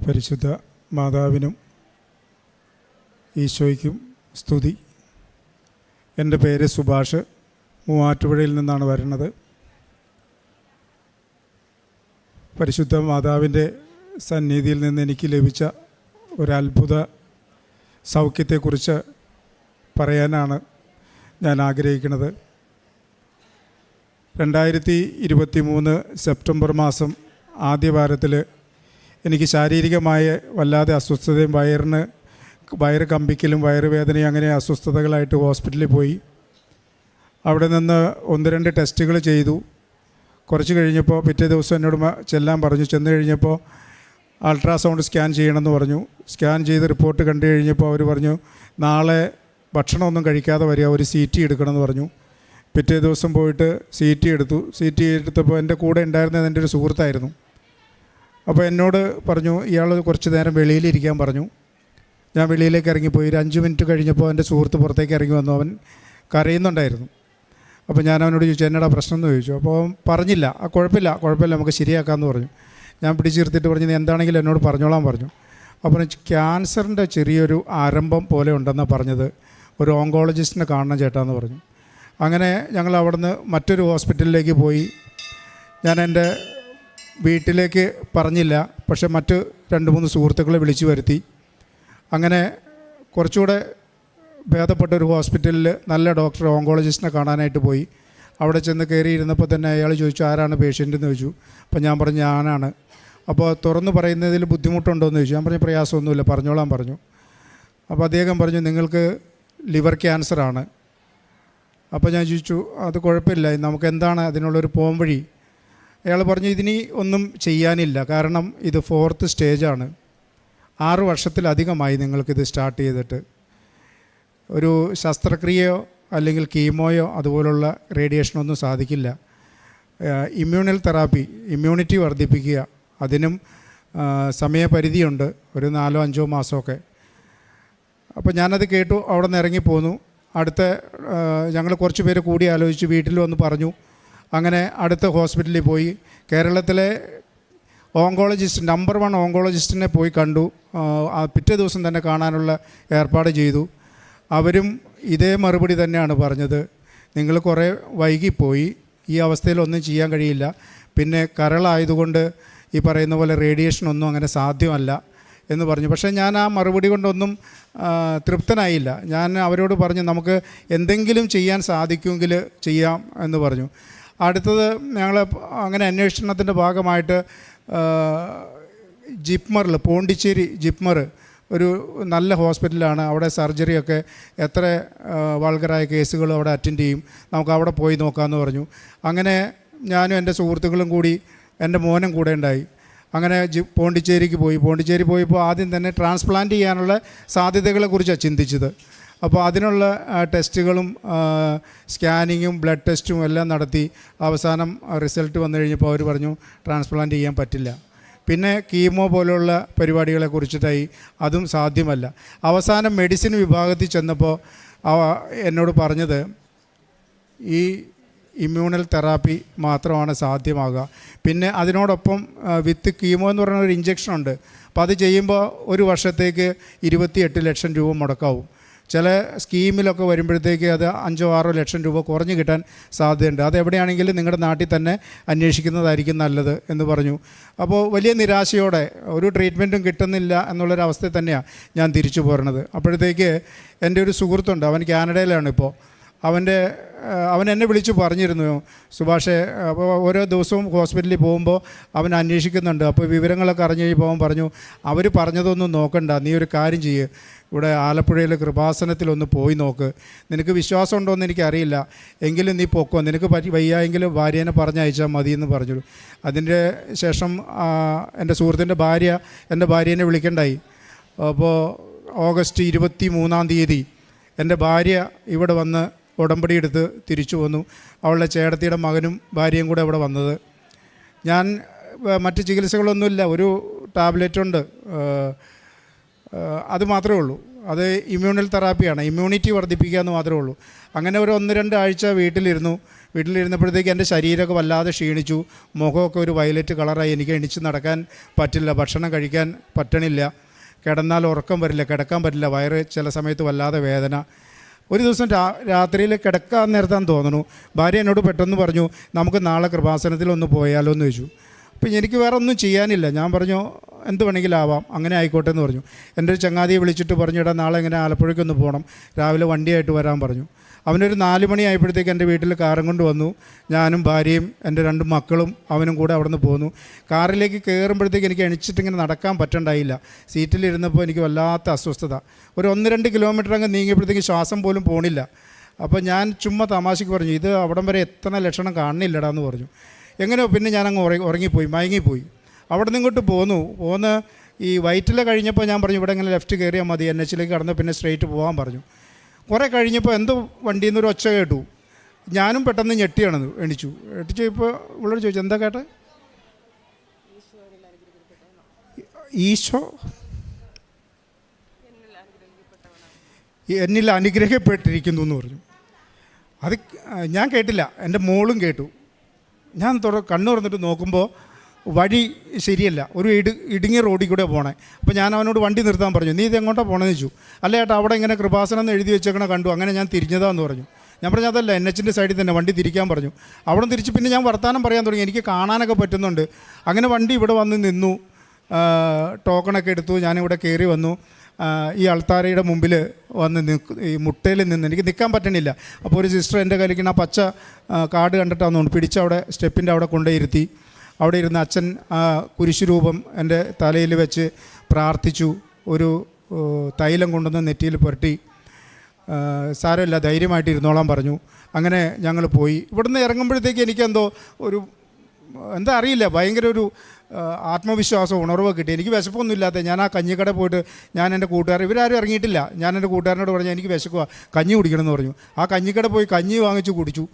പരിശുദ്ധ മാതാവിനും ഈശോയ്ക്കും സ്തുതി. എൻ്റെ പേര് സുഭാഷ്, മൂവാറ്റുപുഴയിൽ നിന്നാണ് വരുന്നത്. പരിശുദ്ധ മാതാവിൻ്റെ സന്നിധിയിൽ നിന്ന് എനിക്ക് ലഭിച്ച ഒരത്ഭുത സൗഖ്യത്തെക്കുറിച്ച് പറയാനാണ് ഞാൻ ആഗ്രഹിക്കുന്നത്. 2023 സെപ്റ്റംബർ മാസം ആദ്യ വാരത്തിൽ എനിക്ക് ശാരീരികമായ വല്ലാതെ അസ്വസ്ഥതയും വയറ് കമ്പിക്കലും വയറുവേദനയും അങ്ങനെ അസ്വസ്ഥതകളായിട്ട് ഹോസ്പിറ്റലിൽ പോയി. അവിടെ നിന്ന് 1-2 ടെസ്റ്റുകൾ ചെയ്തു. കുറച്ച് കഴിഞ്ഞപ്പോൾ പിറ്റേ ദിവസം എന്നോട് ചെല്ലാൻ പറഞ്ഞു. ചെന്ന് കഴിഞ്ഞപ്പോൾ അൾട്രാസൗണ്ട് സ്കാൻ ചെയ്യണമെന്ന് പറഞ്ഞു. സ്കാൻ ചെയ്ത് റിപ്പോർട്ട് കണ്ടു കഴിഞ്ഞപ്പോൾ അവർ പറഞ്ഞു നാളെ ഭക്ഷണമൊന്നും കഴിക്കാതെ വരിക, ഒരു CT എടുക്കണമെന്ന് പറഞ്ഞു. പിറ്റേ ദിവസം പോയിട്ട് CT എടുത്തു. CT എടുത്തപ്പോൾ എൻ്റെ കൂടെ ഉണ്ടായിരുന്നത് എൻ്റെ ഒരു സുഹൃത്തായിരുന്നു. അപ്പോൾ എന്നോട് പറഞ്ഞു ഇയാൾ കുറച്ച് നേരം വെളിയിലിരിക്കാൻ പറഞ്ഞു. ഞാൻ വെളിയിലേക്ക് ഇറങ്ങിപ്പോയി. ഒരു 5 മിനിറ്റ് കഴിഞ്ഞപ്പോൾ എൻ്റെ സുഹൃത്ത് പുറത്തേക്ക് ഇറങ്ങി വന്നു. അവൻ കരയുന്നുണ്ടായിരുന്നു. അപ്പോൾ ഞാൻ അവനോട് ചോദിച്ചു എന്നടാ പ്രശ്നം എന്ന് ചോദിച്ചു. അപ്പോൾ അവൻ പറഞ്ഞില്ല. കുഴപ്പമില്ല നമുക്ക് ശരിയാക്കാമെന്ന് പറഞ്ഞു. ഞാൻ പിടിച്ചിരുത്തിയിട്ട് പറഞ്ഞു നീ എന്താണെങ്കിലും എന്നോട് പറഞ്ഞോളാൻ പറഞ്ഞു. അപ്പോൾ ക്യാൻസറിൻ്റെ ചെറിയൊരു ആരംഭം പോലെ ഉണ്ടെന്നാണ് പറഞ്ഞത്, ഒരു ഓങ്കോളജിസ്റ്റിനെ കാണണം ചേട്ടാന്ന് പറഞ്ഞു. അങ്ങനെ ഞങ്ങൾ അവിടുന്ന് മറ്റൊരു ഹോസ്പിറ്റലിലേക്ക് പോയി. ഞാൻ എൻ്റെ വീട്ടിലേക്ക് പറഞ്ഞില്ല, പക്ഷെ മറ്റ് 2-3 സുഹൃത്തുക്കളെ വിളിച്ചു വരുത്തി. അങ്ങനെ കുറച്ചുകൂടെ ഭേദപ്പെട്ട ഒരു ഹോസ്പിറ്റലിൽ നല്ല ഡോക്ടർ ഓങ്കോളജിസ്റ്റിനെ കാണാനായിട്ട് പോയി. അവിടെ ചെന്ന് കയറിയിരുന്നപ്പോൾ തന്നെ അയാൾ ചോദിച്ചു ആരാണ് പേഷ്യൻ്റ് എന്ന് ചോദിച്ചു. അപ്പോൾ ഞാൻ പറഞ്ഞു ഞാനാണ്. അപ്പോൾ തുറന്ന് പറയുന്നതിൽ ബുദ്ധിമുട്ടുണ്ടോ എന്ന് ചോദിച്ചു. ഞാൻ പറഞ്ഞു പ്രയാസമൊന്നുമില്ല പറഞ്ഞോളാൻ പറഞ്ഞു. അപ്പോൾ അദ്ദേഹം പറഞ്ഞു നിങ്ങൾക്ക് ലിവർ ക്യാൻസറാണ്. അപ്പോൾ ഞാൻ ചോദിച്ചു അത് കുഴപ്പമില്ല, നമുക്ക് എന്താണ് അതിനുള്ളൊരു പോംവഴി? അയാൾ പറഞ്ഞു ഇതിനി ഒന്നും ചെയ്യാനില്ല, കാരണം ഇത് 4th സ്റ്റേജാണ്. 6 വർഷത്തിലധികമായി നിങ്ങൾക്കിത് സ്റ്റാർട്ട് ചെയ്തിട്ട്. ഒരു ശസ്ത്രക്രിയയോ അല്ലെങ്കിൽ കീമോയോ അതുപോലുള്ള റേഡിയേഷനൊന്നും സാധിക്കില്ല. ഇമ്മ്യൂണൽ തെറാപ്പി, ഇമ്മ്യൂണിറ്റി വർദ്ധിപ്പിക്കുക, അതിനും സമയപരിധിയുണ്ട്, ഒരു 4-5 മാസമൊക്കെ. അപ്പോൾ ഞാനത് കേട്ടു, അവിടെ നിന്ന് ഇറങ്ങിപ്പോന്നു. അടുത്ത ഞങ്ങൾ കുറച്ച് പേര് കൂടി ആലോചിച്ച് വീട്ടിൽ വന്ന് പറഞ്ഞു. അങ്ങനെ അടുത്ത ഹോസ്പിറ്റലിൽ പോയി. കേരളത്തിലെ ഓങ്കോളജിസ്റ്റ് നമ്പർ 1 ഓങ്കോളജിസ്റ്റിനെ പോയി കണ്ടു. പിറ്റേ ദിവസം തന്നെ കാണാനുള്ള ഏർപ്പാട് ചെയ്തു. അവരും ഇതേ മറുപടി തന്നെയാണ് പറഞ്ഞത്, നിങ്ങൾ കുറേ വൈകിപ്പോയി, ഈ അവസ്ഥയിലൊന്നും ചെയ്യാൻ കഴിയില്ല, പിന്നെ കരളായതുകൊണ്ട് ഈ പറയുന്ന പോലെ റേഡിയേഷനൊന്നും അങ്ങനെ സാധ്യമല്ല എന്ന് പറഞ്ഞു. പക്ഷേ ഞാൻ ആ മറുപടി കൊണ്ടൊന്നും തൃപ്തനായില്ല. ഞാൻ അവരോട് പറഞ്ഞു നമുക്ക് എന്തെങ്കിലും ചെയ്യാൻ സാധിക്കുമെങ്കിൽ ചെയ്യാം എന്ന് പറഞ്ഞു. അടുത്തത് ഞങ്ങൾ അങ്ങനെ അന്വേഷണത്തിൻ്റെ ഭാഗമായിട്ട് ജിപ്മറിൽ, പോണ്ടിച്ചേരി ജിപ്മർ ഒരു നല്ല ഹോസ്പിറ്റലാണ്. അവിടെ സർജറിയൊക്കെ എത്ര വൾഗറായ കേസുകളും അവിടെ അറ്റൻഡ് ചെയ്യും, നമുക്ക് അവിടെ പോയി നോക്കാമെന്ന് പറഞ്ഞു. അങ്ങനെ ഞാനും എൻ്റെ സുഹൃത്തുക്കളും കൂടി എൻ്റെ മോനും കൂടെ ഉണ്ടായി. അങ്ങനെ പോണ്ടിച്ചേരിക്ക് പോയി. പോണ്ടിച്ചേരി പോയപ്പോൾ ആദ്യം തന്നെ ട്രാൻസ്പ്ലാന്റ് ചെയ്യാനുള്ള സാധ്യതകളെക്കുറിച്ചാണ് ചിന്തിച്ചത്. അപ്പോൾ അതിനുള്ള ടെസ്റ്റുകളും സ്കാനിങ്ങും ബ്ലഡ് ടെസ്റ്റും എല്ലാം നടത്തി അവസാനം റിസൾട്ട് വന്നു കഴിഞ്ഞപ്പോൾ അവർ പറഞ്ഞു ട്രാൻസ്പ്ലാന്റ് ചെയ്യാൻ പറ്റില്ല. പിന്നെ കീമോ പോലുള്ള പരിപാടികളെ കുറിച്ചിട്ടായി, അതും സാധ്യമല്ല. അവസാനം മെഡിസിൻ വിഭാഗത്തിൽ ചെന്നപ്പോൾ എന്നോട് പറഞ്ഞത് ഈ ഇമ്മ്യൂണൽ തെറാപ്പി മാത്രമാണ് സാധ്യമാകുക. പിന്നെ അതിനോടൊപ്പം വിത്ത് കീമോ എന്ന് പറയുന്ന ഒരു ഇഞ്ചക്ഷനുണ്ട്. അപ്പോൾ അത് ചെയ്യുമ്പോൾ 1 വർഷത്തേക്ക് 28 ലക്ഷം രൂപ മുടക്കാവും. ചില സ്കീമിലൊക്കെ വരുമ്പോഴത്തേക്ക് അത് 5-6 ലക്ഷം രൂപ കുറഞ്ഞ് കിട്ടാൻ സാധ്യതയുണ്ട്. അതെവിടെയാണെങ്കിലും നിങ്ങളുടെ നാട്ടിൽ തന്നെ അന്വേഷിക്കുന്നതായിരിക്കും നല്ലത് എന്ന് പറഞ്ഞു. അപ്പോൾ വലിയ നിരാശയോടെ ഒരു ട്രീറ്റ്മെൻറ്റും കിട്ടുന്നില്ല എന്നുള്ളൊരവസ്ഥയിൽ തന്നെയാണ് ഞാൻ തിരിച്ചു പോരണത്. അപ്പോഴത്തേക്ക് എൻ്റെ ഒരു സുഹൃത്തുണ്ട്, അവൻ കാനഡയിലാണ് ഇപ്പോൾ. അവൻ എന്നെ വിളിച്ച് പറഞ്ഞിരുന്നു സുഭാഷേ, അപ്പോൾ ഓരോ ദിവസവും ഹോസ്പിറ്റലിൽ പോകുമ്പോൾ അവൻ അന്വേഷിക്കുന്നുണ്ട്. അപ്പോൾ വിവരങ്ങളൊക്കെ അറിഞ്ഞു കഴിഞ്ഞപ്പോൾ അവൻ പറഞ്ഞു അവർ പറഞ്ഞതൊന്നും നോക്കണ്ട, നീ ഒരു കാര്യം ചെയ്യ്, ഇവിടെ ആലപ്പുഴയിൽ കൃപാസനത്തിലൊന്ന് പോയി നോക്ക്, നിനക്ക് വിശ്വാസം ഉണ്ടോ എന്ന് എനിക്കറിയില്ല, എങ്കിലും നീ പൊക്കോ, നിനക്ക് വയ്യായെങ്കിലും ഭാര്യേനെ പറഞ്ഞയച്ചാൽ മതി എന്ന് പറഞ്ഞു. അതിൻ്റെ ശേഷം എൻ്റെ സുഹൃത്തിൻ്റെ ഭാര്യ എൻ്റെ ഭാര്യേനെ വിളിക്കണ്ടായി. അപ്പോൾ ഓഗസ്റ്റ് 23-ാം തീയതി എൻ്റെ ഭാര്യ ഇവിടെ വന്ന് ഉടമ്പടി എടുത്ത് തിരിച്ചു വന്നു. അവളുടെ ചേട്ടത്തിയുടെ മകനും ഭാര്യയും കൂടെ ഇവിടെ വന്നത്. ഞാൻ മറ്റ് ചികിത്സകളൊന്നുമില്ല, ഒരു ടാബ്ലറ്റുണ്ട്, അത് മാത്രമേ ഉള്ളൂ. അത് ഇമ്മ്യൂണൽ തെറാപ്പിയാണ്, ഇമ്മ്യൂണിറ്റി വർദ്ധിപ്പിക്കുക എന്ന് മാത്രമേ ഉള്ളൂ. അങ്ങനെ ഒരു 1-2 ആഴ്ച വീട്ടിലിരുന്നപ്പോഴത്തേക്ക് എൻ്റെ ശരീരമൊക്കെ വല്ലാതെ ക്ഷീണിച്ചു. മുഖമൊക്കെ ഒരു വയലറ്റ് കളറായി. എനിക്ക് എണിച്ച് നടക്കാൻ പറ്റില്ല, ഭക്ഷണം കഴിക്കാൻ പറ്റണില്ല, കിടന്നാൽ ഉറക്കം വരില്ല, കിടക്കാൻ പറ്റില്ല, വയറ് ചില സമയത്ത് വല്ലാതെ വേദന. ഒരു ദിവസം രാത്രിയിൽ കിടക്കാൻ നേരത്താന്ന് തോന്നുന്നു, ഭാര്യ എന്നോട് പെട്ടെന്ന് പറഞ്ഞു, നമുക്ക് നാളെ കൃപാസനത്തിൽ ഒന്ന് പോയാലോ എന്ന് ചോദിച്ചു. അപ്പം എനിക്ക് വേറെ ഒന്നും ചെയ്യാനില്ല. ഞാൻ പറഞ്ഞു എന്ത് വേണമെങ്കിലും ആവാം, അങ്ങനെ ആയിക്കോട്ടെ എന്ന് പറഞ്ഞു. എൻ്റെ ഒരു ചങ്ങാതിയെ വിളിച്ചിട്ട് പറഞ്ഞു, ഇടാ നാളെ ഇങ്ങനെ ആലപ്പുഴയ്ക്കൊന്ന് പോകണം, രാവിലെ വണ്ടിയായിട്ട് വരാൻ പറഞ്ഞു. അവനൊരു 4 മണി ആയപ്പോഴത്തേക്ക് എൻ്റെ വീട്ടിൽ കാറും കൊണ്ട് വന്നു. ഞാനും ഭാര്യയും എൻ്റെ 2 മക്കളും അവനും കൂടെ അവിടെ നിന്ന് പോന്നു. കാറിലേക്ക് കയറുമ്പോഴത്തേക്ക് എനിക്ക് എണിച്ചിട്ടിങ്ങനെ നടക്കാൻ പറ്റണ്ടായില്ല. സീറ്റിലിരുന്നപ്പോൾ എനിക്ക് വല്ലാത്ത അസ്വസ്ഥത. ഒരു 1-2 കിലോമീറ്റർ അങ്ങ് നീങ്ങിയപ്പോഴത്തേക്ക് ശ്വാസം പോലും പോണില്ല. അപ്പോൾ ഞാൻ ചുമ്മാ തമാശയ്ക്ക് പറഞ്ഞു, ഇത് അവിടം വരെ എത്തണ ലക്ഷണം കാണുന്നില്ലടാ എന്ന് പറഞ്ഞു. എങ്ങനെയോ പിന്നെ ഞാനങ്ങ് മയങ്ങിപ്പോയി. അവിടെ നിന്ന് ഇങ്ങോട്ട് പോന്ന് ഈ വൈറ്റില കഴിഞ്ഞപ്പോൾ ഞാൻ പറഞ്ഞു, ഇവിടെ ഇങ്ങനെ ലെഫ്റ്റ് കയറിയാൽ മതി, NH-ലേക്ക് കടന്ന് പിന്നെ സ്ട്രെയിറ്റ് പോകാൻ പറഞ്ഞു. കുറേ കഴിഞ്ഞപ്പോൾ എന്തോ വണ്ടിയിൽ നിന്നൊരു ഒച്ച കേട്ടു. ഞാനും പെട്ടെന്ന് എണിച്ചു ഇപ്പോൾ ഇവളോട് ചോദിച്ചു, എന്താ കേട്ടെ? ഈശോ എന്നിൽ അനുഗ്രഹിക്കപ്പെട്ടിരിക്കുന്നു എന്ന് പറഞ്ഞു. അത് ഞാൻ കേട്ടില്ല, എൻ്റെ മോളും കേട്ടു. ഞാൻ കണ്ണു തുറന്നിട്ട് നോക്കുമ്പോൾ വഴി ശരിയല്ല, ഒരു ഇടുങ്ങിയ റോഡിൽ കൂടെ പോകണേ. അപ്പോൾ ഞാൻ അവനോട് വണ്ടി നിർത്താൻ പറഞ്ഞു. നീ ഇത് എങ്ങോട്ടാണ് പോകണമെന്ന് ചോദിച്ചു. അല്ല ചേട്ടാ, അവിടെ ഇങ്ങനെ കൃപാസനം എന്ന് എഴുതി വെച്ചേക്കണ കണ്ടു, അങ്ങനെ ഞാൻ തിരിഞ്ഞതാന്ന് പറഞ്ഞു. ഞാൻ പറഞ്ഞു അതല്ല, NH-ൻ്റെ സൈഡിൽ തന്നെ വണ്ടി തിരിക്കാൻ പറഞ്ഞു. അവിടെ തിരിച്ച് പിന്നെ ഞാൻ വർത്താനം പറയാൻ തുടങ്ങി, എനിക്ക് കാണാനൊക്കെ പറ്റുന്നുണ്ട്. അങ്ങനെ വണ്ടി ഇവിടെ വന്ന് നിന്നു, ടോക്കണൊക്കെ എടുത്തു. ഞാനിവിടെ കയറി വന്നു. ഈ അൾത്താരയുടെ മുമ്പിൽ വന്ന് ഈ മുട്ടയിൽ നിന്ന് എനിക്ക് നിൽക്കാൻ പറ്റണില്ല. അപ്പോൾ ഒരു സിസ്റ്റർ എൻ്റെ കയ്യിലിരിക്കുന്ന ആ പച്ച കാർഡ് കണ്ടിട്ടാന്ന് തോന്നുന്നു, പിടിച്ചവിടെ സ്റ്റെപ്പിൻ്റെ അവിടെ കൊണ്ടുപോയിരുത്തി. അവിടെ ഇരുന്ന് അച്ഛൻ കുരിശുരൂപം എൻ്റെ തലയിൽ വെച്ച് പ്രാർത്ഥിച്ചു. ഒരു തൈലം കൊണ്ടുവന്ന് നെറ്റിയിൽ പുരട്ടി. സാരമില്ല, ധൈര്യമായിട്ട് ഇരുന്നോളാൻ പറഞ്ഞു. അങ്ങനെ ഞങ്ങൾ പോയി. ഇവിടുന്ന് ഇറങ്ങുമ്പോഴത്തേക്ക് എനിക്കെന്തോ എന്താ അറിയില്ല, ഭയങ്കര ഒരു ആത്മവിശ്വാസം, ഉണർവ് കിട്ടി. എനിക്ക് വിശപ്പൊന്നും ഇല്ലാത്ത ഞാൻ ആ കഞ്ഞിക്കട പോയിട്ട് ഞാൻ എൻ്റെ കൂട്ടുകാർ, ഇവരാരും ഇറങ്ങിയിട്ടില്ല, ഞാൻ എൻ്റെ കൂട്ടുകാരനോട് പറഞ്ഞു എനിക്ക് വിശക്കുക, കഞ്ഞി കുടിക്കണമെന്ന് പറഞ്ഞു. ആ കഞ്ഞിക്കട പോയി കഞ്ഞി വാങ്ങിച്ച് കുടിച്ചു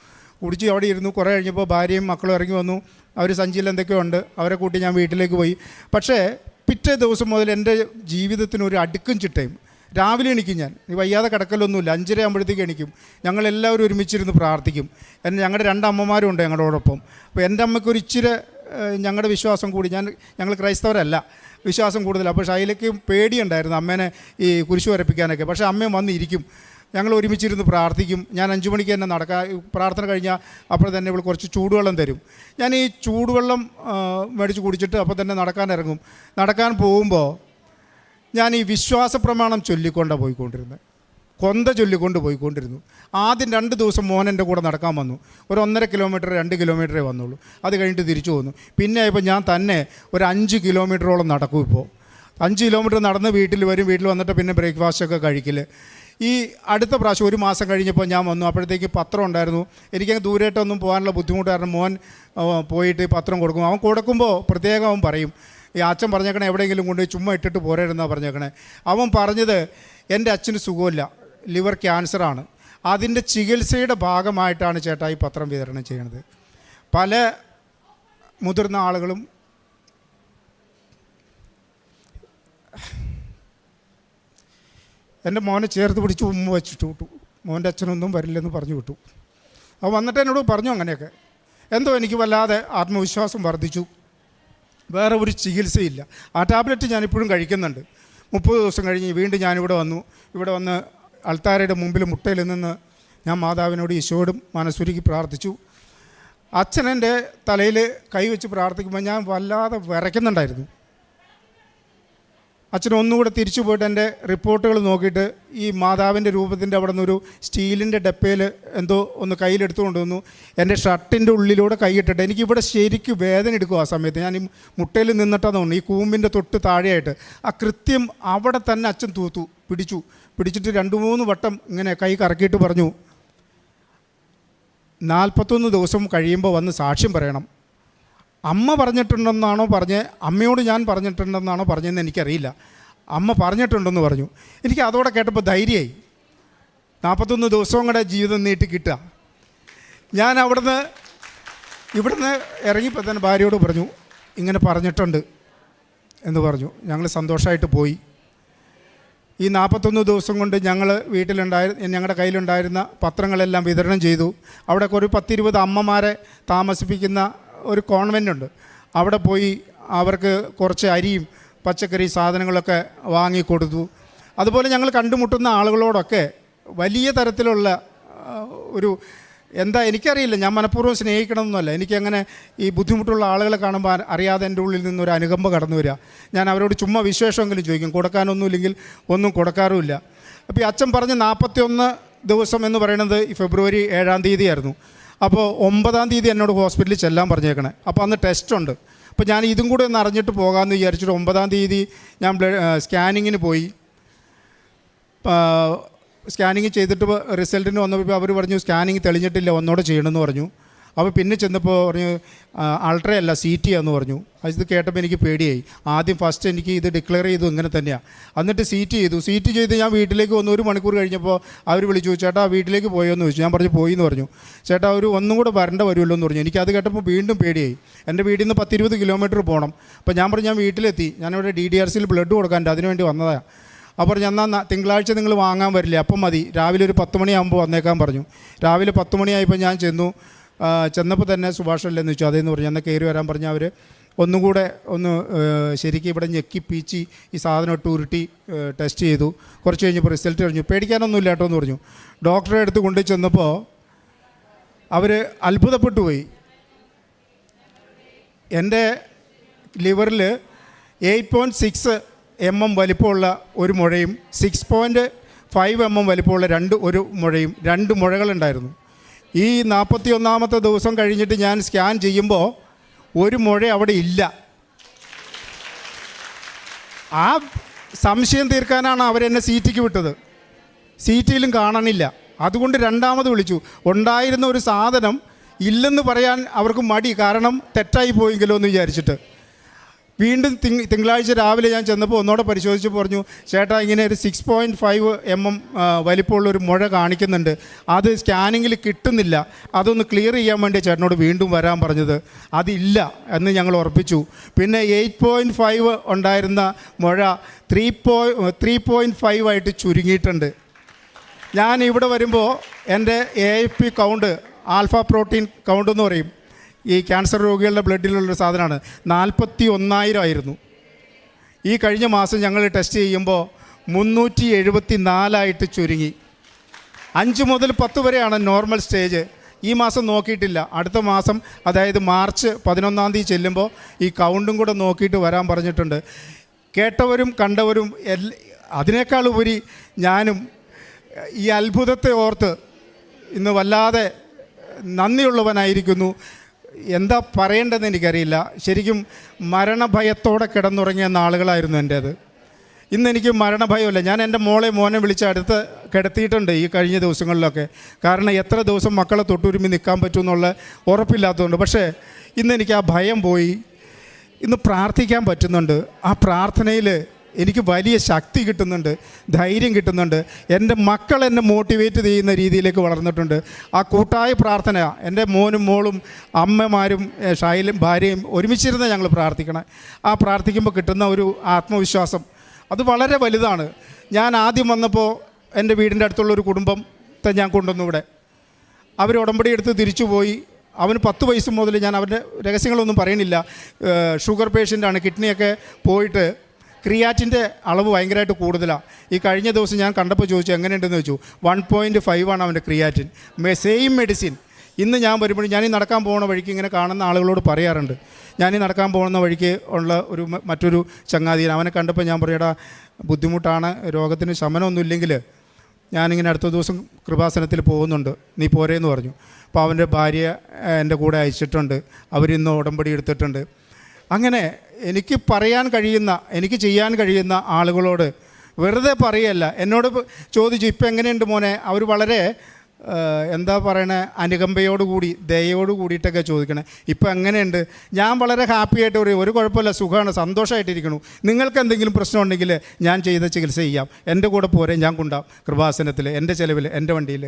അവിടെ ഇരുന്നു. കുറേ കഴിഞ്ഞപ്പോൾ ഭാര്യയും മക്കളും ഇറങ്ങി വന്നു. അവർ സഞ്ചിയിൽ എന്തൊക്കെയോ ഉണ്ട്, അവരെ കൂട്ടി ഞാൻ വീട്ടിലേക്ക് പോയി. പക്ഷേ പിറ്റേ ദിവസം മുതൽ എൻ്റെ ജീവിതത്തിന് ഒരു അടുക്കും ചിട്ടയും. രാവിലെ എണിക്കും ഞാൻ, വയ്യാതെ കിടക്കലൊന്നുമില്ല, 5:30 ആകുമ്പോഴത്തേക്ക് എണിക്കും. ഞങ്ങളെല്ലാവരും ഒരുമിച്ചിരുന്ന് പ്രാർത്ഥിക്കും. ഞങ്ങളുടെ 2 അമ്മമാരും ഉണ്ട് ഞങ്ങളോടൊപ്പം. അപ്പോൾ എൻ്റെ അമ്മയ്ക്കൊരു ഇച്ചിരി ഞങ്ങളുടെ വിശ്വാസം കൂടി, ഞങ്ങൾ ക്രൈസ്തവരല്ല, വിശ്വാസം കൂടുതലാണ്. അപ്പോൾ ഷൈലയ്ക്ക് പേടിയുണ്ടായിരുന്നു അമ്മേനെ ഈ കുരിശ് വരപ്പിക്കാനൊക്കെ. പക്ഷേ അമ്മയും വന്നിരിക്കും, ഞങ്ങൾ ഒരുമിച്ചിരുന്ന് പ്രാർത്ഥിക്കും. ഞാൻ 5 മണിക്ക് തന്നെ പ്രാർത്ഥന കഴിഞ്ഞാൽ അപ്പോൾ തന്നെ ഇവൾ കുറച്ച് ചൂടുവെള്ളം തരും. ഞാൻ ഈ ചൂടുവെള്ളം മേടിച്ച് കുടിച്ചിട്ട് അപ്പോൾ തന്നെ നടക്കാൻ പോകുമ്പോൾ ഞാൻ ഈ വിശ്വാസ പ്രമാണം ചൊല്ലിക്കൊണ്ടാണ് പോയിക്കൊണ്ടിരുന്നത്, കൊന്ത ചൊല്ലിക്കൊണ്ട് പോയിക്കൊണ്ടിരുന്നു. ആദ്യം 2 ദിവസം മോൻ എൻ്റെ കൂടെ നടക്കാൻ വന്നു. ഒരു 1.5 കിലോമീറ്റർ 2 കിലോമീറ്ററേ വന്നുള്ളൂ. അത് കഴിഞ്ഞിട്ട് തിരിച്ചു പോന്നു. പിന്നെ ഇപ്പോൾ ഞാൻ തന്നെ ഒരു 5 കിലോമീറ്ററോളം നടക്കും. ഇപ്പോൾ 5 കിലോമീറ്റർ നടന്ന് വീട്ടിൽ വരും. വീട്ടിൽ വന്നിട്ട് പിന്നെ ബ്രേക്ക്ഫാസ്റ്റൊക്കെ കഴിക്കൽ. ഈ അടുത്ത പ്രാവശ്യം 1 മാസം കഴിഞ്ഞപ്പോൾ ഞാൻ വന്നു. അപ്പോഴത്തേക്ക് പത്രം ഉണ്ടായിരുന്നു. എനിക്കങ്ങ് ദൂരേട്ടൊന്നും പോകാനുള്ള ബുദ്ധിമുട്ട് കാരണം മോൻ പോയിട്ട് പത്രം കൊടുക്കും. അവൻ കൊടുക്കുമ്പോൾ പ്രത്യേകം അവൻ പറയും, ഈ അച്ഛൻ പറഞ്ഞേക്കണേ എവിടെയെങ്കിലും കൊണ്ടുപോയി ചുമ്മാ ഇട്ടിട്ട് പോരായിരുന്നാണ് പറഞ്ഞേക്കണേ. അവൻ പറഞ്ഞത് എൻ്റെ അച്ഛന് സുഖമില്ല, ലിവർ ക്യാൻസറാണ്, അതിൻ്റെ ചികിത്സയുടെ ഭാഗമായിട്ടാണ് ചേട്ടാ ഈ പത്രം വിതരണം ചെയ്യണത്. പല മുതിർന്ന ആളുകളും എൻ്റെ മോനെ ചേർത്ത് പിടിച്ച് ഉമ്മ വെച്ചിട്ട് വിട്ടു. മോൻ്റെ അച്ഛനൊന്നും വരില്ലെന്ന് പറഞ്ഞു വിട്ടു. അപ്പോൾ വന്നിട്ട് എന്നോട് പറഞ്ഞു അങ്ങനെയൊക്കെ. എന്തോ എനിക്ക് വല്ലാതെ ആത്മവിശ്വാസം വർദ്ധിച്ചു. വേറെ ഒരു ചികിത്സയില്ല. ആ ടാബ്ലറ്റ് ഞാനിപ്പോഴും കഴിക്കുന്നുണ്ട്. 30 ദിവസം കഴിഞ്ഞ് വീണ്ടും ഞാനിവിടെ വന്നു. ഇവിടെ വന്ന് അൾത്താരയുടെ മുമ്പിൽ മുട്ടയിൽ നിന്ന് ഞാൻ മാതാവിനോട് ഈശോയോടും മനസ്സുരുക്കി പ്രാർത്ഥിച്ചു. അച്ഛൻ എൻ്റെ തലയിൽ കൈവച്ച് പ്രാർത്ഥിക്കുമ്പോൾ ഞാൻ വല്ലാതെ വിറയ്ക്കുന്നുണ്ടായിരുന്നു. അച്ഛൻ ഒന്നുകൂടെ തിരിച്ചു പോയിട്ട് എൻ്റെ റിപ്പോർട്ടുകൾ നോക്കിയിട്ട് ഈ മാതാവിൻ്റെ രൂപത്തിൻ്റെ അവിടെ നിന്നൊരു സ്റ്റീലിൻ്റെ ഡപ്പയിൽ എന്തോ ഒന്ന് കയ്യിലെടുത്തു കൊണ്ടുവന്നു. എൻ്റെ ഷർട്ടിൻ്റെ ഉള്ളിലൂടെ കൈയിട്ടിട്ട് എനിക്കിവിടെ ശരിക്കും വേദന എടുക്കും. ആ സമയത്ത് ഞാൻ ഈ മുട്ടയിൽ നിന്നിട്ടാന്ന് തോന്നുന്നു, ഈ കൂമ്പിൻ്റെ തൊട്ട് താഴെയായിട്ട് ആ കൃത്യം അവിടെ തന്നെ അച്ഛൻ പിടിച്ചിട്ട് 2-3 വട്ടം ഇങ്ങനെ കൈ കറക്കിയിട്ട് പറഞ്ഞു, 41 ദിവസം കഴിയുമ്പോൾ വന്ന് സാക്ഷ്യം പറയണം. അമ്മ പറഞ്ഞിട്ടുണ്ടെന്നാണോ അമ്മയോട് ഞാൻ പറഞ്ഞിട്ടുണ്ടെന്നാണോ പറഞ്ഞതെന്ന് എനിക്കറിയില്ല. അമ്മ പറഞ്ഞിട്ടുണ്ടെന്ന് പറഞ്ഞു. എനിക്ക് അതോടെ കേട്ടപ്പോൾ ധൈര്യമായി. 41 ദിവസവും കൂടെ ജീവിതം നീട്ടി കിട്ടുക. ഞാൻ ഇവിടുന്ന് ഇറങ്ങിയപ്പോൾ തന്നെ ഭാര്യയോട് പറഞ്ഞു, ഇങ്ങനെ പറഞ്ഞിട്ടുണ്ട് എന്ന് പറഞ്ഞു. ഞങ്ങൾ സന്തോഷമായിട്ട് പോയി. ഈ 41 ദിവസം കൊണ്ട് ഞങ്ങൾ ഞങ്ങളുടെ കയ്യിലുണ്ടായിരുന്ന പത്രങ്ങളെല്ലാം വിതരണം ചെയ്തു. അവിടെ ഒരു 10-20 അമ്മമാരെ താമസിപ്പിക്കുന്ന ഒരു കോൺവെൻ്റുണ്ട്. അവിടെ പോയി അവർക്ക് കുറച്ച് അരിയും പച്ചക്കറി സാധനങ്ങളൊക്കെ വാങ്ങിക്കൊടുത്തു. അതുപോലെ ഞങ്ങൾ കണ്ടുമുട്ടുന്ന ആളുകളോടൊക്കെ വലിയ തരത്തിലുള്ള ഒരു എനിക്കറിയില്ല, ഞാൻ മനഃപൂർവ്വം സ്നേഹിക്കണമെന്നല്ല, എനിക്കങ്ങനെ ഈ ബുദ്ധിമുട്ടുള്ള ആളുകളെ കാണുമ്പോൾ അറിയാതെ എൻ്റെ ഉള്ളിൽ നിന്നൊരു അനുകമ്പ കടന്നു വരിക. ഞാൻ അവരോട് ചുമ്മാ വിശേഷമെങ്കിലും ചോദിക്കും, കൊടുക്കാനൊന്നുമില്ലെങ്കിൽ ഒന്നും കൊടുക്കാറുമില്ല. അപ്പോൾ ഈ അച്ഛൻ പറഞ്ഞ 41 ദിവസം എന്ന് പറയുന്നത് ഈ ഫെബ്രുവരി 7-ാം തീയതി ആയിരുന്നു. അപ്പോൾ 9-ാം തീയതി എന്നോട് ഹോസ്പിറ്റലിൽ ചെല്ലാൻ പറഞ്ഞേക്കണേ. അപ്പോൾ അന്ന് ടെസ്റ്റുണ്ട്. അപ്പോൾ ഞാൻ ഇതും കൂടെ ഒന്ന് അറിഞ്ഞിട്ട് പോകാമെന്ന് വിചാരിച്ചിട്ട് 9-ാം തീയതി ഞാൻ സ്കാനിങ്ങിന് പോയി. സ്കാനിങ് ചെയ്തിട്ട് റിസൾട്ടിന് വന്നപ്പോൾ അവർ പറഞ്ഞു സ്കാനിങ് തെളിഞ്ഞിട്ടില്ല, ഒന്നോടെ ചെയ്യണമെന്ന് പറഞ്ഞു. അപ്പോൾ പിന്നെ ചെന്നപ്പോൾ പറഞ്ഞു അൾട്രാ അല്ല CT ആണെന്ന് പറഞ്ഞു. അത് കേട്ടപ്പോൾ എനിക്ക് പേടിയായി. ആദ്യം ഫസ്റ്റ് എനിക്ക് ഇത് ഡിക്ലെയർ ചെയ്തു ഇങ്ങനെ തന്നെയാണ്. എന്നിട്ട് CT ചെയ്ത് ഞാൻ വീട്ടിലേക്ക് വന്നു. 1 മണിക്കൂർ കഴിഞ്ഞപ്പോൾ അവർ വിളിച്ചു, ചേട്ടാ വീട്ടിലേക്ക് പോയോ എന്ന് ചോദിച്ചു. ഞാൻ പറഞ്ഞു പോയി എന്ന് പറഞ്ഞു. ചേട്ടാ ഒന്നും കൂടെ വരേണ്ട വരുമല്ലോ എന്ന് പറഞ്ഞു. എനിക്കത് കേട്ടപ്പോൾ വീണ്ടും പേടിയായി. എൻ്റെ വീട്ടിൽ നിന്ന് 10-20 കിലോമീറ്റർ പോകണം. അപ്പോൾ ഞാൻ പറഞ്ഞു ഞാൻ വീട്ടിലെത്തി, ഞാനിവിടെ DDRCയിൽ ബ്ലഡ് കൊടുക്കാനുണ്ട്, അതിനുവേണ്ടി വന്നതാണ്. അപ്പോൾ എന്നാൽ തിങ്കളാഴ്ച നിങ്ങൾ വാങ്ങാൻ വരില്ലേ, അപ്പം മതി, രാവിലെ ഒരു 10 മണിയാകുമ്പോൾ വന്നേക്കാൻ പറഞ്ഞു. രാവിലെ 10 മണിയായപ്പോൾ ഞാൻ ചെന്നപ്പോൾ തന്നെ സുഭാഷ് അല്ലെന്ന് വെച്ചു. അതേന്ന് പറഞ്ഞു. എന്നാൽ കയറി വരാൻ പറഞ്ഞാൽ അവർ ഒന്നും കൂടെ ശരിക്കും ഇവിടെ ഞെക്കി പീച്ചി ഈ സാധനം ഇട്ട് ഉരുട്ടി ടെസ്റ്റ് ചെയ്തു. കുറച്ച് കഴിഞ്ഞപ്പോൾ റിസൾട്ട് കഴിഞ്ഞു. പേടിക്കാനൊന്നുമില്ല കേട്ടോ എന്ന് പറഞ്ഞു. ഡോക്ടറെ അടുത്ത് കൊണ്ടു ചെന്നപ്പോൾ അവർ അത്ഭുതപ്പെട്ടു പോയി. എൻ്റെ ലിവറിൽ 8.6 mm വലിപ്പമുള്ള ഒരു മുഴയും 6.5 mm വലിപ്പമുള്ള ഒരു മുഴയും 2 മുഴകളുണ്ടായിരുന്നു. ഈ 41-ാമത്തെ ദിവസം കഴിഞ്ഞിട്ട് ഞാൻ സ്കാൻ ചെയ്യുമ്പോൾ ഒരു മുഴ അവിടെ ഇല്ല. ആ സംശയം തീർക്കാനാണ് അവരെന്നെ CTക്ക് വിട്ടത്. CTയിലും കാണണില്ല. അതുകൊണ്ട് രണ്ടാമത് വിളിച്ചു. ഉണ്ടായിരുന്ന ഒരു സാധനം ഇല്ലെന്ന് പറയാൻ അവർക്ക് മടി, കാരണം തെറ്റായി പോയെങ്കിലോ എന്ന് വിചാരിച്ചിട്ട്. വീണ്ടും തിങ്കളാഴ്ച രാവിലെ ഞാൻ ചെന്നപ്പോൾ ഒന്നോടെ പരിശോധിച്ച് പറഞ്ഞു, ചേട്ടാ ഇങ്ങനെ ഒരു 6.5 mm വലിപ്പമുള്ളൊരു മുഴ കാണിക്കുന്നുണ്ട്, അത് സ്കാനിങ്ങിൽ കിട്ടുന്നില്ല, അതൊന്ന് ക്ലിയർ ചെയ്യാൻ വേണ്ടി ചേട്ടനോട് വീണ്ടും വരാൻ പറഞ്ഞത്. അതില്ല എന്ന് ഞങ്ങൾ ഉറപ്പിച്ചു. പിന്നെ 8.5 ഉണ്ടായിരുന്ന മുഴ 3.5 ആയിട്ട് ചുരുങ്ങിയിട്ടുണ്ട്. ഞാൻ ഇവിടെ വരുമ്പോൾ എൻ്റെ AFP count, alpha protein count എന്ന് പറയും, ഈ ക്യാൻസർ രോഗികളുടെ ബ്ലഡിലുള്ളൊരു സാധനമാണ്, 41,000 ആയിരുന്നു. ഈ കഴിഞ്ഞ മാസം ഞങ്ങൾ ടെസ്റ്റ് ചെയ്യുമ്പോൾ 374 ചുരുങ്ങി. 5 മുതൽ 10 വരെയാണ് നോർമൽ സ്റ്റേജ്. ഈ മാസം നോക്കിയിട്ടില്ല. അടുത്ത മാസം, അതായത് മാർച്ച് 11-ാം തീയതി ചെല്ലുമ്പോൾ ഈ കൗണ്ടും കൂടെ നോക്കിയിട്ട് വരാൻ പറഞ്ഞിട്ടുണ്ട്. കേട്ടവരും കണ്ടവരും അതിനേക്കാൾ ഉപരി ഞാനും ഈ അത്ഭുതത്തെ ഓർത്ത് ഇന്ന് വല്ലാതെ നന്ദിയുള്ളവനായിരിക്കുന്നു. എന്താ പറയേണ്ടതെന്ന് എനിക്കറിയില്ല. ശരിക്കും മരണഭയത്തോടെ കിടന്നുറങ്ങിയ നാളുകളായിരുന്നു എൻ്റേത്. ഇന്നെനിക്ക് മരണഭയമില്ല. ഞാൻ എൻ്റെ മോനെ വിളിച്ച് അടുത്ത് കിടത്തിയിട്ടുണ്ട് ഈ കഴിഞ്ഞ ദിവസങ്ങളിലൊക്കെ. കാരണം എത്ര ദിവസം മക്കളെ തൊട്ടുരുമി നിൽക്കാൻ പറ്റുമെന്നുള്ള ഉറപ്പില്ലാത്തതുകൊണ്ട്. പക്ഷേ ഇന്നെനിക്ക് ആ ഭയം പോയി. ഇന്ന് പ്രാർത്ഥിക്കാൻ പറ്റുന്നുണ്ട്. ആ പ്രാർത്ഥനയിൽ എനിക്ക് വലിയ ശക്തി കിട്ടുന്നുണ്ട്, ധൈര്യം കിട്ടുന്നുണ്ട്. എൻ്റെ മക്കൾ എന്നെ മോട്ടിവേറ്റ് ചെയ്യുന്ന രീതിയിലേക്ക് വളർന്നിട്ടുണ്ട്. ആ കൂട്ടായ പ്രാർത്ഥന, എൻ്റെ മോനും മോളും അമ്മമാരും ഷൈലും ഭാര്യയും ഒരുമിച്ചിരുന്ന് ഞങ്ങൾ പ്രാർത്ഥിക്കണം. ആ പ്രാർത്ഥിക്കുമ്പോൾ കിട്ടുന്ന ഒരു ആത്മവിശ്വാസം അത് വളരെ വലുതാണ്. ഞാൻ ആദ്യം വന്നപ്പോൾ എൻ്റെ വീടിൻ്റെ അടുത്തുള്ളൊരു കുടുംബത്തെ ഞാൻ കൊണ്ടുവന്നു ഇവിടെ. അവർ ഉടമ്പടി എടുത്ത് തിരിച്ചു പോയി. അവന് 10 വയസ്സ് മുതൽ, ഞാൻ അവൻ്റെ രഹസ്യങ്ങളൊന്നും പറയണില്ല, ഷുഗർ പേഷ്യൻ്റാണ്. കിഡ്നിയൊക്കെ പോയിട്ട് ക്രിയാറ്റിൻ്റെ അളവ് ഭയങ്കരമായിട്ട് കൂടുതലാണ്. ഈ കഴിഞ്ഞ ദിവസം ഞാൻ കണ്ടപ്പോൾ ചോദിച്ചു എങ്ങനെയുണ്ടെന്ന് ചോദിച്ചു. 1.5 ആണ് അവൻ്റെ ക്രിയാറ്റിൻ. Same medicine. ഇന്ന് ഞാൻ വരുമ്പോഴും, ഞാനീ നടക്കാൻ പോകുന്ന വഴിക്ക് ഇങ്ങനെ കാണുന്ന ആളുകളോട് പറയാറുണ്ട്. ഞാനീ നടക്കാൻ പോകുന്ന വഴിക്ക് ഉള്ള മറ്റൊരു ചങ്ങാതിയാണ്. അവനെ കണ്ടപ്പോൾ ഞാൻ പറയടാ, ബുദ്ധിമുട്ടാണ്, രോഗത്തിന് ശമനമൊന്നുമില്ലെങ്കിൽ ഞാനിങ്ങനെ അടുത്ത ദിവസം കൃപാസനത്തിൽ പോകുന്നുണ്ട്, നീ പോരേന്ന് പറഞ്ഞു. അപ്പോൾ അവൻ്റെ ഭാര്യ എൻ്റെ കൂടെ അയച്ചിട്ടുണ്ട്. അവരിന്ന് ഉടമ്പടി എടുത്തിട്ടുണ്ട്. അങ്ങനെ എനിക്ക് പറയാൻ കഴിയുന്ന, എനിക്ക് ചെയ്യാൻ കഴിയുന്ന ആളുകളോട് വെറുതെ പറയല്ല. എന്നോട് ചോദിച്ചു ഇപ്പം എങ്ങനെയുണ്ട് മോനെ. അവർ വളരെ എന്താ പറയണേ, അനുകമ്പയോടുകൂടി ദയയോട് കൂടിയിട്ടൊക്കെ ചോദിക്കണേ. ഇപ്പം എങ്ങനെയുണ്ട്? ഞാൻ വളരെ ഹാപ്പി ആയിട്ട് ഒരു കുഴപ്പമില്ല, സുഖമാണ്, സന്തോഷമായിട്ടിരിക്കണു. നിങ്ങൾക്ക് എന്തെങ്കിലും പ്രശ്നം ഉണ്ടെങ്കിൽ ഞാൻ ചെയ്ത ചികിത്സ ചെയ്യാം, എൻ്റെ കൂടെ പോരെ, ഞാൻ കൊണ്ടാം കൃപാസനത്തിൽ, എൻ്റെ ചിലവിൽ, എൻ്റെ വണ്ടിയിൽ.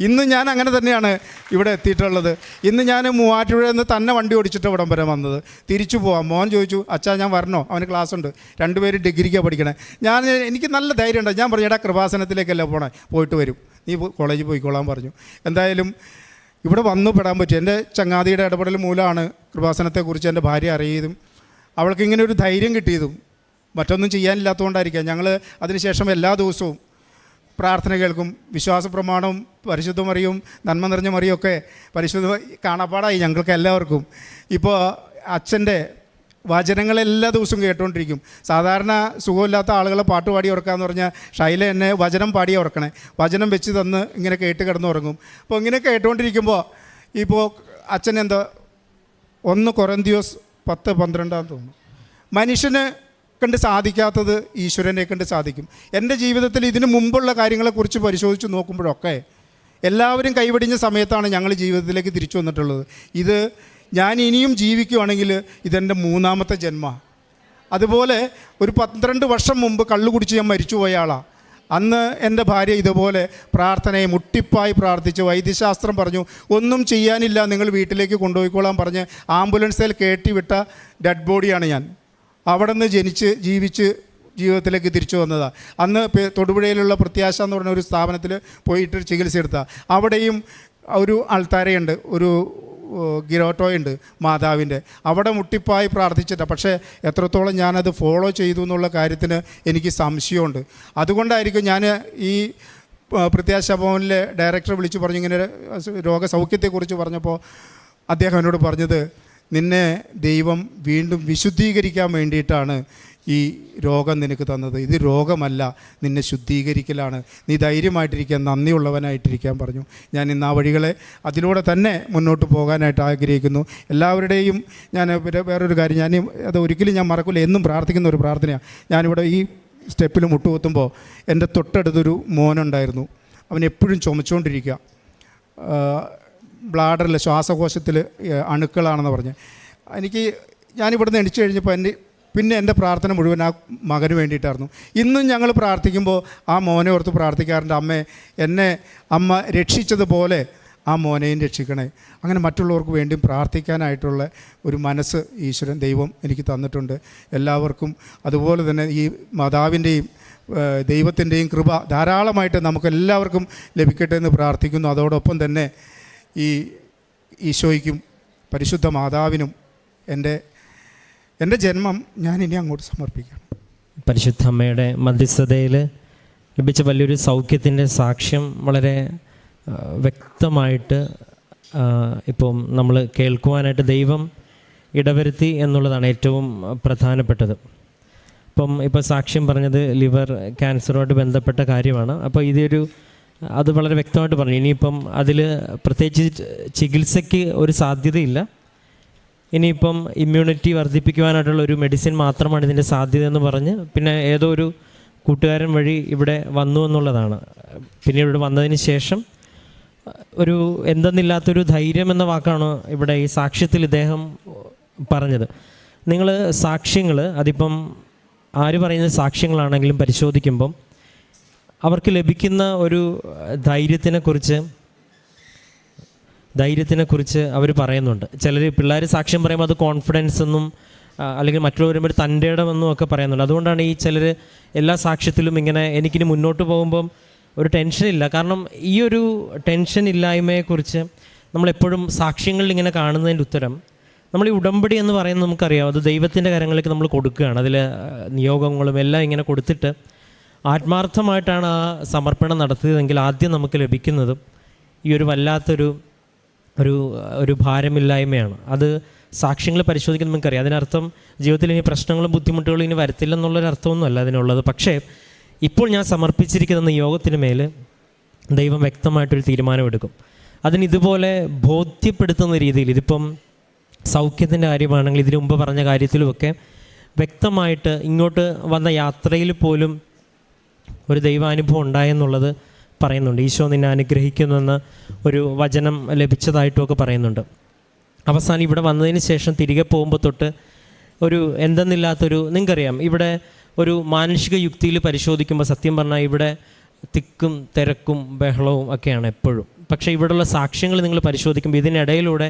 ഇന്ന് ഞാൻ അങ്ങനെ തന്നെയാണ് ഇവിടെ എത്തിയിട്ടുള്ളത്. ഇന്ന് ഞാൻ മൂവാറ്റുപുഴയിൽ നിന്ന് തന്നെ വണ്ടി ഓടിച്ചിട്ട് ഇവിടം വരെ വന്നത്. തിരിച്ചു പോവാം. മോൻ ചോദിച്ചു, അച്ഛാ ഞാൻ വരണോ, അവന് ക്ലാസ് ഉണ്ട്, രണ്ടുപേരും ഡിഗ്രിക്കാണ് പഠിക്കണേ. എനിക്ക് നല്ല ധൈര്യമുണ്ട്. ഞാൻ പറഞ്ഞു, എടാ കൃപാസനത്തിലേക്കല്ല പോണേ, പോയിട്ട് വരും, നീ കോളേജിൽ പോയിക്കോളാൻ പറഞ്ഞു. എന്തായാലും ഇവിടെ വന്നു പെടാൻ പറ്റും. എൻ്റെ ചങ്ങാതിയുടെ ഇടപെടൽ മൂലമാണ് കൃപാസനത്തെക്കുറിച്ച് എൻ്റെ ഭാര്യ അറിയതും അവൾക്ക് ഇങ്ങനെ ഒരു ധൈര്യം കിട്ടിയതും. മറ്റൊന്നും ചെയ്യാനില്ലാത്തതുകൊണ്ടായിരിക്കാം. ഞങ്ങൾ അതിനുശേഷം എല്ലാ ദിവസവും പ്രാർത്ഥന കേൾക്കും. വിശ്വാസ പ്രമാണവും പരിശുദ്ധ മറിയും നന്മ നിറഞ്ഞ മറിയൊക്കെ പരിശുദ്ധ കാണാപ്പാടായി ഞങ്ങൾക്ക് എല്ലാവർക്കും. ഇപ്പോൾ അച്ഛൻ്റെ വചനങ്ങളെല്ലാ ദിവസവും കേട്ടുകൊണ്ടിരിക്കും. സാധാരണ സുഖമില്ലാത്ത ആളുകളെ പാട്ട് പാടി ഉറക്കാമെന്ന് പറഞ്ഞാൽ ഷൈല എന്നെ വചനം പാടി ഉറക്കണേ, വചനം വെച്ച് തന്ന് ഇങ്ങനെ കേട്ട് കിടന്നുറങ്ങും. അപ്പോൾ ഇങ്ങനെ കേട്ടുകൊണ്ടിരിക്കുമ്പോൾ ഇപ്പോൾ അച്ഛൻ എന്താ 1 കൊരിന്ത്യസ് 10:12 തോന്നുന്നു, മനുഷ്യന് കണ്ട് സാധിക്കാത്തത് ഈശ്വരനെ കണ്ട് സാധിക്കും. എൻ്റെ ജീവിതത്തിൽ ഇതിനു മുമ്പുള്ള കാര്യങ്ങളെക്കുറിച്ച് പരിശോധിച്ച് നോക്കുമ്പോഴൊക്കെ എല്ലാവരും കൈവടിഞ്ഞ സമയത്താണ് ഞങ്ങൾ ജീവിതത്തിലേക്ക് തിരിച്ചു വന്നിട്ടുള്ളത്. ഇത് ഞാൻ ഇനിയും ജീവിക്കുകയാണെങ്കിൽ ഇതെൻ്റെ 3ാമത്തെ ജന്മമാണ്. അതുപോലെ ഒരു 12 വർഷം മുമ്പ് കള്ളു കുടിച്ച് ഞാൻ മരിച്ചുപോയ ആളാണ്. അന്ന് എൻ്റെ ഭാര്യ ഇതുപോലെ പ്രാർത്ഥനയെ മുട്ടിപ്പായി പ്രാർത്ഥിച്ച് വൈദ്യശാസ്ത്രം പറഞ്ഞു, ഒന്നും ചെയ്യാനില്ല, നിങ്ങൾ വീട്ടിലേക്ക് കൊണ്ടുപോയിക്കോളാൻ പറഞ്ഞ് ആംബുലൻസിൽ കയറ്റിവിട്ട ഡെഡ് ബോഡിയാണ് ഞാൻ. അവിടെ നിന്ന് ജനിച്ച് ജീവിച്ച് ജീവിതത്തിലേക്ക് തിരിച്ചു വന്നതാണ്. അന്ന് തൊടുപുഴയിലുള്ള പ്രത്യാശ എന്ന് പറഞ്ഞ ഒരു സ്ഥാപനത്തിൽ പോയിട്ട് ചികിത്സ എടുത്താൽ അവിടെയും ഒരു അൾത്താരയുണ്ട്, ഒരു ഗിരോട്ടോയുണ്ട് മാതാവിൻ്റെ. അവിടെ മുട്ടിപ്പായി പ്രാർത്ഥിച്ചിട്ടാണ്. പക്ഷേ എത്രത്തോളം ഞാനത് ഫോളോ ചെയ്തു എന്നുള്ള കാര്യത്തിന് എനിക്ക് സംശയമുണ്ട്. അതുകൊണ്ടായിരിക്കും ഞാൻ ഈ പ്രത്യാശ ഭവനിലെ ഡയറക്ടറെ വിളിച്ച് പറഞ്ഞു, ഇങ്ങനെ രോഗസൗഖ്യത്തെക്കുറിച്ച് പറഞ്ഞപ്പോൾ അദ്ദേഹം എന്നോട് പറഞ്ഞത്, നിന്നെ ദൈവം വീണ്ടും വിശുദ്ധീകരിക്കാൻ വേണ്ടിയിട്ടാണ് ഈ രോഗം നിനക്ക് തന്നത്. ഇത് രോഗമല്ല, നിന്നെ ശുദ്ധീകരിക്കലാണ്. നീ ധൈര്യമായിട്ടിരിക്കാൻ, നന്ദിയുള്ളവനായിട്ടിരിക്കാൻ പറഞ്ഞു. ഞാൻ ഇന്ന് ആ വഴികളെ അതിലൂടെ തന്നെ മുന്നോട്ട് പോകാനായിട്ട് ആഗ്രഹിക്കുന്നു. എല്ലാവരുടെയും ഞാൻ വേറൊരു കാര്യം, അത് ഒരിക്കലും ഞാൻ മറക്കില്ല, എന്നും പ്രാർത്ഥിക്കുന്ന ഒരു പ്രാർത്ഥനയാണ്. ഞാനിവിടെ ഈ സ്റ്റെപ്പിൽ മുട്ടുകുത്തുമ്പോൾ എൻ്റെ തൊട്ടടുത്തൊരു മോനുണ്ടായിരുന്നു. അവൻ എപ്പോഴും ചുമച്ചുകൊണ്ടിരിക്കുക. ബ്ലാഡറിൽ, ശ്വാസകോശത്തിൽ അണുക്കളാണെന്ന് പറഞ്ഞ് ഞാനിവിടുന്ന് എണിച്ചു കഴിഞ്ഞപ്പോൾ പിന്നെ എൻ്റെ പ്രാർത്ഥന മുഴുവൻ ആ മകന് വേണ്ടിയിട്ടായിരുന്നു. ഇന്നും ഞങ്ങൾ പ്രാർത്ഥിക്കുമ്പോൾ ആ മോനെ ഓർത്ത് പ്രാർത്ഥിക്കാറുണ്ട്, അമ്മേ എന്നെ അമ്മ രക്ഷിച്ചതുപോലെ ആ മോനെയും രക്ഷിക്കണേ. അങ്ങനെ മറ്റുള്ളവർക്ക് വേണ്ടിയും പ്രാർത്ഥിക്കാനായിട്ടുള്ള ഒരു മനസ്സ് ഈശ്വരൻ ദൈവം എനിക്ക് തന്നിട്ടുണ്ട്. എല്ലാവർക്കും അതുപോലെ തന്നെ ഈ മാതാവിൻ്റെയും ദൈവത്തിൻ്റെയും കൃപ ധാരാളമായിട്ട് നമുക്കെല്ലാവർക്കും ലഭിക്കട്ടെ എന്ന് പ്രാർത്ഥിക്കുന്നു. അതോടൊപ്പം തന്നെ ഈ ഈശോയ്ക്കും പരിശുദ്ധ മാതാവിനും എൻ്റെ ജന്മം ഞാൻ ഇനി അങ്ങോട്ട് സമർപ്പിക്കണം. പരിശുദ്ധ അമ്മയുടെ മധ്യസ്ഥതയിൽ ലഭിച്ച വലിയൊരു സൗഖ്യത്തിൻ്റെ സാക്ഷ്യം വളരെ വ്യക്തമായിട്ട് ഇപ്പം നമ്മൾ കേൾക്കുവാനായിട്ട് ദൈവം ഇടവരുത്തി എന്നുള്ളതാണ് ഏറ്റവും പ്രധാനപ്പെട്ടത്. ഇപ്പോൾ സാക്ഷ്യം പറഞ്ഞത് ലിവർ ക്യാൻസറുമായിട്ട് ബന്ധപ്പെട്ട കാര്യമാണ്. അപ്പോൾ അത് വളരെ വ്യക്തമായിട്ട് പറഞ്ഞു. ഇനിയിപ്പം അതിൽ പ്രത്യേകിച്ച് ചികിത്സയ്ക്ക് ഒരു സാധ്യതയില്ല. ഇനിയിപ്പം ഇമ്മ്യൂണിറ്റി വർദ്ധിപ്പിക്കുവാനായിട്ടുള്ള ഒരു മെഡിസിൻ മാത്രമാണ് ഇതിൻ്റെ സാധ്യത എന്ന് പറഞ്ഞ് പിന്നെ ഏതോ ഒരു കൂട്ടുകാരൻ വഴി ഇവിടെ വന്നു എന്നുള്ളതാണ്. പിന്നെ ഇവിടെ വന്നതിന് ശേഷം ഒരു എന്തെന്നില്ലാത്തൊരു ധൈര്യം എന്ന വാക്കാണ് ഇവിടെ ഈ സാക്ഷ്യത്തിൽ ഇദ്ദേഹം പറഞ്ഞത്. നിങ്ങൾ സാക്ഷ്യങ്ങൾ അതിപ്പം ആര് പറയുന്ന സാക്ഷ്യങ്ങളാണെങ്കിലും പരിശോധിക്കുമ്പം അവർക്ക് ലഭിക്കുന്ന ഒരു ധൈര്യത്തിനെക്കുറിച്ച് അവർ പറയുന്നുണ്ട്. ചിലർ പിള്ളേർ സാക്ഷ്യം പറയുമ്പോൾ അത് കോൺഫിഡൻസ് എന്നും അല്ലെങ്കിൽ മറ്റുള്ളവർ വരുമ്പോൾ തൻ്റെ ഇടമെന്നും ഒക്കെ പറയുന്നുണ്ട്. അതുകൊണ്ടാണ് ഈ ചിലർ എല്ലാ സാക്ഷ്യത്തിലും ഇങ്ങനെ എനിക്കിനി മുന്നോട്ട് പോകുമ്പം ഒരു ടെൻഷനില്ല. കാരണം ഈ ഒരു ടെൻഷൻ ഇല്ലായ്മയെക്കുറിച്ച് നമ്മളെപ്പോഴും സാക്ഷ്യങ്ങളിൽ ഇങ്ങനെ കാണുന്നതിൻ്റെ ഉത്തരം, നമ്മൾ ഈ ഉടമ്പടി എന്ന് പറയുന്നത് നമുക്കറിയാം, അത് ദൈവത്തിൻ്റെ കരങ്ങളിലേക്ക് നമ്മൾ കൊടുക്കുകയാണ്. അതിൽ നിയോഗങ്ങളും എല്ലാം ഇങ്ങനെ കൊടുത്തിട്ട് ആത്മാർത്ഥമായിട്ടാണ് ആ സമർപ്പണം നടത്തിയതെങ്കിൽ ആദ്യം നമുക്ക് ലഭിക്കുന്നതും ഈ ഒരു വല്ലാത്തൊരു ഒരു ഭാരമില്ലായ്മയാണ്. അത് സാക്ഷ്യങ്ങൾ പരിശോധിക്കുന്നത് നമുക്കറിയാം. അതിനർത്ഥം ജീവിതത്തിൽ ഇനി പ്രശ്നങ്ങളും ബുദ്ധിമുട്ടുകളും ഇനി വരത്തില്ലെന്നുള്ളൊരു അർത്ഥമൊന്നുമല്ല അതിനുള്ളത്. പക്ഷേ ഇപ്പോൾ ഞാൻ സമർപ്പിച്ചിരിക്കുന്ന യോഗത്തിന് മേൽ ദൈവം വ്യക്തമായിട്ടൊരു തീരുമാനമെടുക്കും. അതിനിതുപോലെ ബോധ്യപ്പെടുത്തുന്ന രീതിയിൽ, ഇതിപ്പം സൗഖ്യത്തിൻ്റെ കാര്യമാണെങ്കിൽ ഇതിനു മുമ്പ് പറഞ്ഞ കാര്യത്തിലുമൊക്കെ വ്യക്തമായിട്ട് ഇങ്ങോട്ട് വന്ന യാത്രയിൽ പോലും ഒരു ദൈവാനുഭവം ഉണ്ടായെന്നുള്ളത് പറയുന്നുണ്ട്. ഈശോ നിന്നെ അനുഗ്രഹിക്കുന്നെന്ന് ഒരു വചനം ലഭിച്ചതായിട്ടുമൊക്കെ പറയുന്നുണ്ട്. അവസാനം ഇവിടെ വന്നതിന് ശേഷം തിരികെ പോകുമ്പോൾ തൊട്ട് ഒരു എന്തെന്നില്ലാത്തൊരു, നിങ്ങൾക്കറിയാം, ഇവിടെ ഒരു മാനുഷിക യുക്തിയിൽ പരിശോധിക്കുമ്പോൾ സത്യം പറഞ്ഞാൽ ഇവിടെ തിക്കും തിരക്കും ബഹളവും ഒക്കെയാണ് എപ്പോഴും. പക്ഷേ ഇവിടെയുള്ള സാക്ഷ്യങ്ങൾ നിങ്ങൾ പരിശോധിക്കുമ്പോൾ ഇതിനിടയിലൂടെ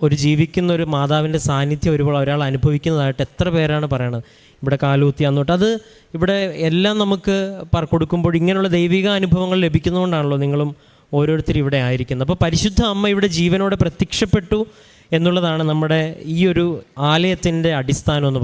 ഒരു ജീവിക്കുന്ന ഒരു മാതാവിൻ്റെ സാന്നിധ്യം ഒരുപാട് ഒരാൾ അനുഭവിക്കുന്നതായിട്ട് എത്ര പേരാണ് പറയണത്. ഇവിടെ കാലൂത്തി അന്നോട്ട് അത് ഇവിടെ എല്ലാം നമുക്ക് കൊടുക്കുമ്പോൾ ഇങ്ങനെയുള്ള ദൈവിക അനുഭവങ്ങൾ ലഭിക്കുന്നതുകൊണ്ടാണല്ലോ നിങ്ങളും ഓരോരുത്തരും ഇവിടെ ആയിരിക്കുന്നത്. അപ്പോൾ പരിശുദ്ധ അമ്മ ഇവിടെ ജീവനോടെ പ്രത്യക്ഷപ്പെട്ടു എന്നുള്ളതാണ് നമ്മുടെ ഈ ഒരു ആലയത്തിൻ്റെ അടിസ്ഥാനം എന്ന്